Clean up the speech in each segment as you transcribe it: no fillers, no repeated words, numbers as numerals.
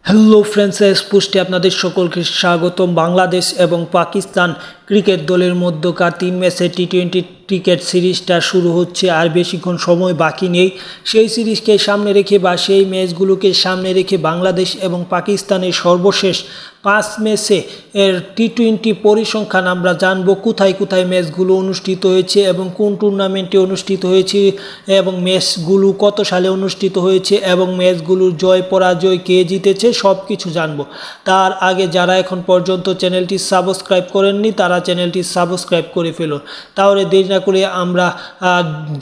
Hello friends, পোস্টে আপনাদের সকলকে স্বাগতম। বাংলাদেশ এবং পাকিস্তান ক্রিকেট দলের মধ্যকার 3 ম্যাচের টি-20 ক্রিকেট সিরিজটা শুরু হচ্ছে, আর বেশিক্ষণ সময় বাকি নেই। সেই সিরিজকে সামনে রেখে বা সেই ম্যাচগুলোকে সামনে রেখে বাংলাদেশ এবং পাকিস্তানের সর্বশেষ 5 ম্যাচে এর টি-20 পরিসংখ্যান আমরা জানবো। কোথায় কোথায় ম্যাচগুলো অনুষ্ঠিত হয়েছে এবং কোন টুর্নামেন্টে অনুষ্ঠিত হয়েছে এবং ম্যাচগুলো কত সালে অনুষ্ঠিত হয়েছে এবং ম্যাচগুলোর জয় পরাজয় কে জিতেছে সব কিছু জানবো। তার আগে যারা এখন পর্যন্ত চ্যানেলটি সাবস্ক্রাইব করেননি তারা চ্যানেলটি সাবস্ক্রাইব করে ফেলুন। তাহলে দেরি না করে আমরা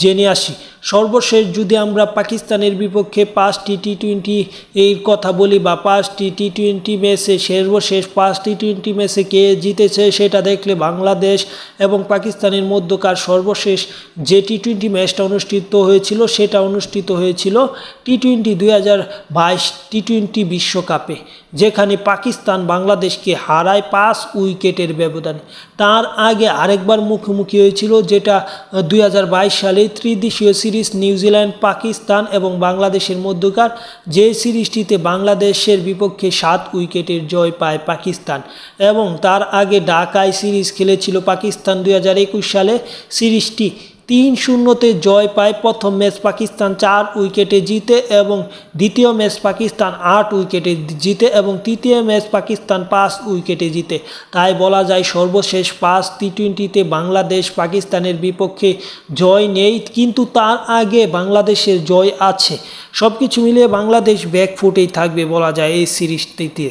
জেনে আসি। সর্বশেষ যদি আমরা পাকিস্তানের বিপক্ষে 5টি টি-20 এর কথা বলি বা 5টি টি-20 ম্যাচে সর্বশেষ 5টি টি-20 ম্যাচে কে জিতেছে সেটা দেখলে বাংলাদেশ এবং পাকিস্তানের মধ্যকার সর্বশেষ যে টি-20 ম্যাচটা অনুষ্ঠিত হয়েছিল সেটা অনুষ্ঠিত হয়েছিল টি-20 2022 টি-20 বিশ্বকাপে, যেখানে পাকিস্তান বাংলাদেশকে হারায় 5 উইকেটের ব্যবধানে। তার আগে আরেকবার মুখোমুখি হয়েছিল, যেটা 2022 সালে ত্রিদেশীয় সিরিজ নিউজিল্যান্ড, পাকিস্তান এবং বাংলাদেশের মধ্যকার, যে সিরিজটিতে বাংলাদেশের বিপক্ষে 7 উইকেটের জয় পায় পাকিস্তান। এবং তার আগে ঢাকায় সিরিজ খেলেছিল পাকিস্তান 2021 সালে। সিরিজটি 3-0 জয় পায়। প্রথম ম্যাচ পাকিস্তান 4 উইকেটে জিতে এবং দ্বিতীয় ম্যাচ পাকিস্তান 8 উইকেটে জিতে এবং তৃতীয় ম্যাচ পাকিস্তান 5 উইকেটে জিতে। তাই বলা যায় সর্বশেষ 5 টি-20তে বাংলাদেশ পাকিস্তানের বিপক্ষে জয় নেই, কিন্তু তার আগে বাংলাদেশের জয় আছে। সব কিছু মিলিয়ে বাংলাদেশ ব্যাকফুটেই থাকবে বলা যায় এই সিরিজটিতে।